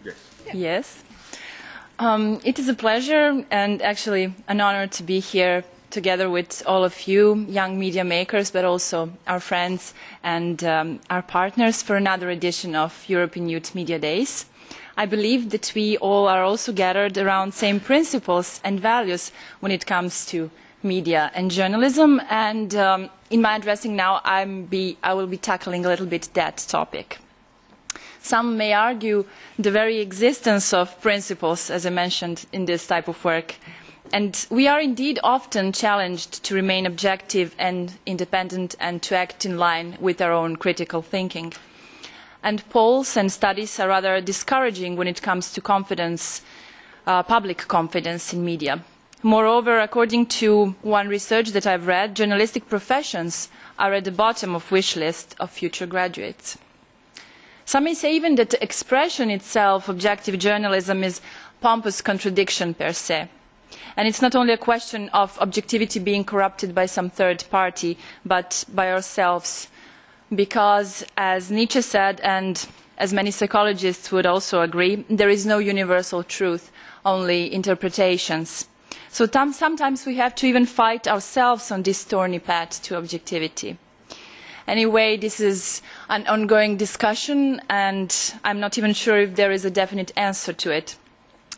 Yes. Yes. It is a pleasure and actually an honor to be here together with all of you, young media makers, but also our friends and our partners for another edition of European Youth Media Days. I believe that we all are also gathered around same principles and values when it comes to media and journalism, and in my addressing now I will be tackling a little bit that topic. Some may argue the very existence of principles, as I mentioned, in this type of work. And we are indeed often challenged to remain objective and independent and to act in line with our own critical thinking. And polls and studies are rather discouraging when it comes to confidence, public confidence in media. Moreover, according to one research that I've read, journalistic professions are at the bottom of wish list of future graduates. Some may say even that the expression itself, objective journalism, is pompous contradiction per se. And it's not only a question of objectivity being corrupted by some third party, but by ourselves. Because, as Nietzsche said, and as many psychologists would also agree, there is no universal truth, only interpretations. So sometimes we have to even fight ourselves on this thorny path to objectivity. Anyway, this is an ongoing discussion, and I'm not even sure if there is a definite answer to it.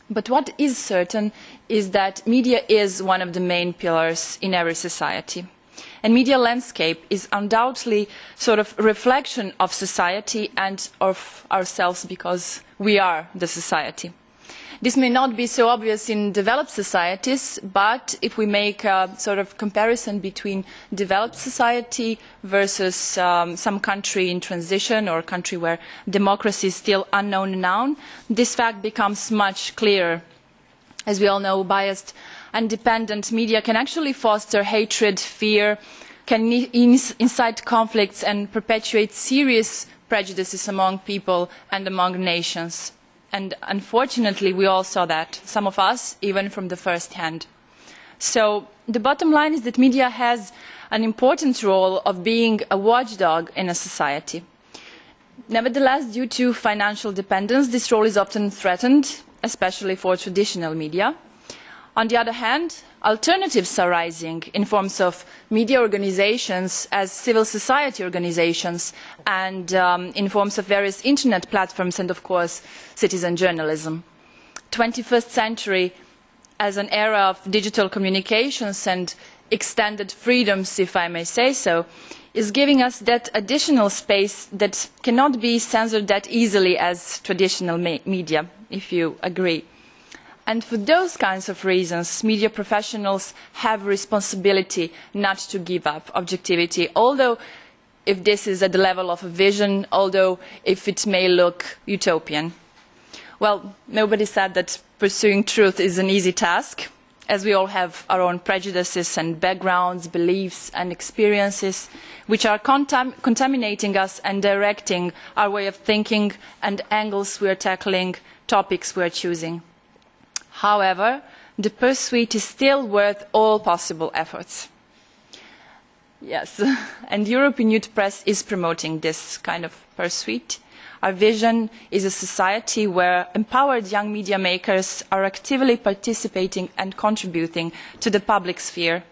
But what is certain is that media is one of the main pillars in every society. And media landscape is undoubtedly sort of a reflection of society and of ourselves, because we are the society. This may not be so obvious in developed societies, but if we make a sort of comparison between developed society versus some country in transition or a country where democracy is still unknown noun, this fact becomes much clearer. As we all know, biased and dependent media can actually foster hatred, fear, can incite conflicts and perpetuate serious prejudices among people and among nations. And unfortunately, we all saw that, some of us even from the first hand. So the bottom line is that media has an important role of being a watchdog in a society. Nevertheless, due to financial dependence, this role is often threatened, especially for traditional media. On the other hand, alternatives are rising in forms of media organizations as civil society organizations and in forms of various internet platforms and, of course, citizen journalism. 21st century as an era of digital communications and extended freedoms, if I may say so, is giving us that additional space that cannot be censored that easily as traditional media, if you agree. And for those kinds of reasons, media professionals have a responsibility not to give up objectivity, although if this is at the level of a vision, although if it may look utopian. Well, nobody said that pursuing truth is an easy task, as we all have our own prejudices and backgrounds, beliefs and experiences, which are contaminating us and directing our way of thinking and angles we are tackling, topics we are choosing. However, the pursuit is still worth all possible efforts. Yes, and European Youth Press is promoting this kind of pursuit. Our vision is a society where empowered young media makers are actively participating and contributing to the public sphere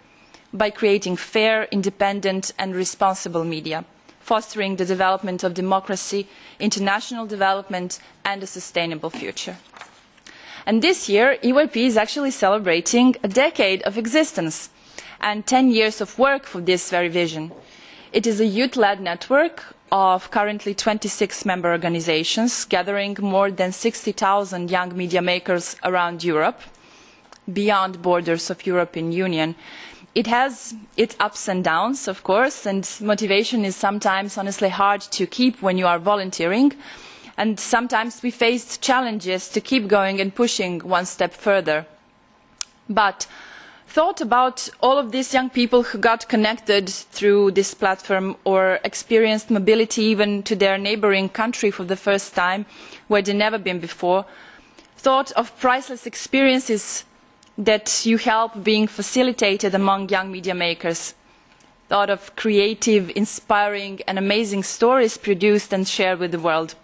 by creating fair, independent and responsible media, fostering the development of democracy, international development and a sustainable future. And this year, EYP is actually celebrating a decade of existence and 10 years of work for this very vision. It is a youth-led network of currently 26 member organizations, gathering more than 60,000 young media makers around Europe, beyond borders of the European Union. It has its ups and downs, of course, and motivation is sometimes honestly hard to keep when you are volunteering. And sometimes we faced challenges to keep going and pushing one step further. But thought about all of these young people who got connected through this platform or experienced mobility even to their neighboring country for the first time, where they'd never been before. Thought of priceless experiences that you help being facilitated among young media makers. Thought of creative, inspiring and amazing stories produced and shared with the world.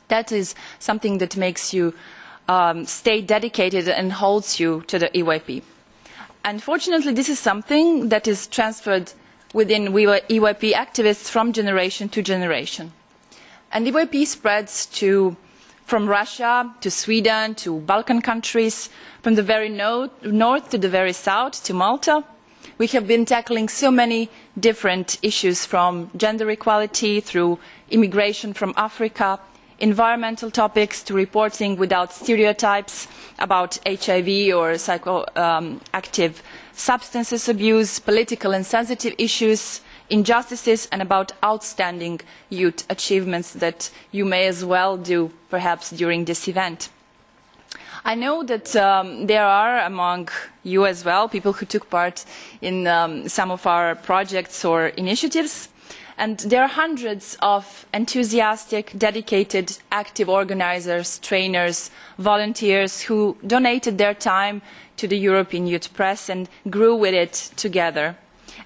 That is something that makes you stay dedicated and holds you to the EYP. Unfortunately, this is something that is transferred within EYP activists from generation to generation. And EYP spreads from Russia to Sweden to Balkan countries, from the very north to the very south to Malta. We have been tackling so many different issues, from gender equality through immigration from Africa, environmental topics to reporting without stereotypes about HIV or psychoactive substances abuse, political and sensitive issues, injustices, and about outstanding youth achievements that you may as well do perhaps during this event. I know that there are among you as well people who took part in some of our projects or initiatives, and there are hundreds of enthusiastic, dedicated, active organizers, trainers, volunteers who donated their time to the European Youth Press and grew with it together.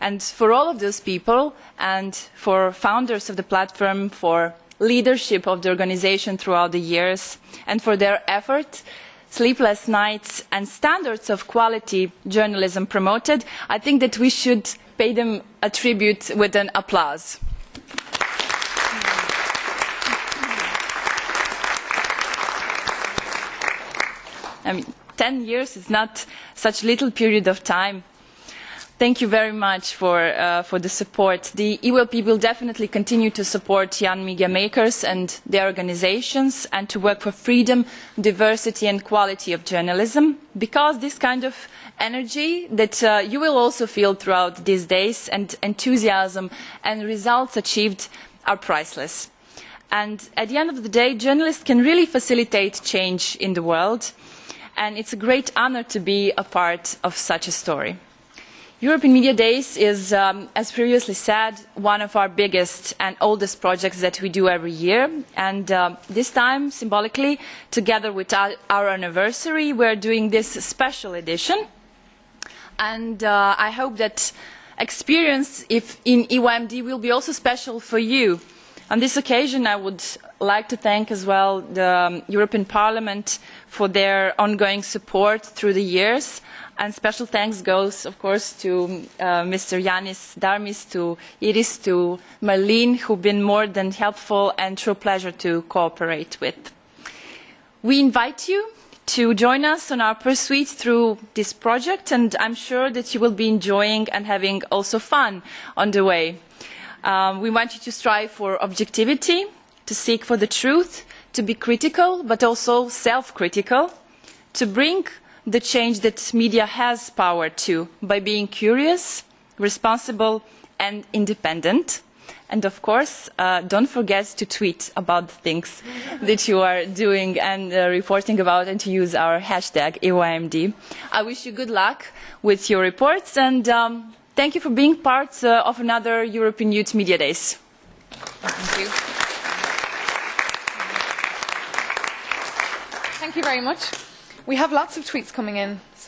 And for all of those people, and for founders of the platform, for leadership of the organization throughout the years, and for their effort, sleepless nights, and standards of quality journalism promoted, I think that we should pay them a tribute with an applause. I mean, 10 years is not such a little period of time. Thank you very much for the support. The EYP will definitely continue to support young media makers and their organizations, and to work for freedom, diversity and quality of journalism, because this kind of energy that you will also feel throughout these days, and enthusiasm and results achieved, are priceless. And at the end of the day, journalists can really facilitate change in the world, and it's a great honor to be a part of such a story. European Media Days is, as previously said, one of our biggest and oldest projects that we do every year. And this time, symbolically, together with our anniversary, we're doing this special edition. And I hope that experience in EYMD will be also special for you. On this occasion, I would like to thank as well the European Parliament for their ongoing support through the years. And special thanks goes, of course, to Mr. Yanis Darmis, to Iris, to Marlene, who've been more than helpful and true pleasure to cooperate with. We invite you to join us on our pursuit through this project, and I'm sure that you will be enjoying and having also fun on the way. We want you to strive for objectivity, to seek for the truth, to be critical but also self-critical, to bring the change that media has power to by being curious, responsible and independent. And of course, don't forget to tweet about the things that you are doing and reporting about, and to use our hashtag EYMD. I wish you good luck with your reports, and thank you for being part of another European Youth Media Days. Thank you. Thank you very much. We have lots of tweets coming in.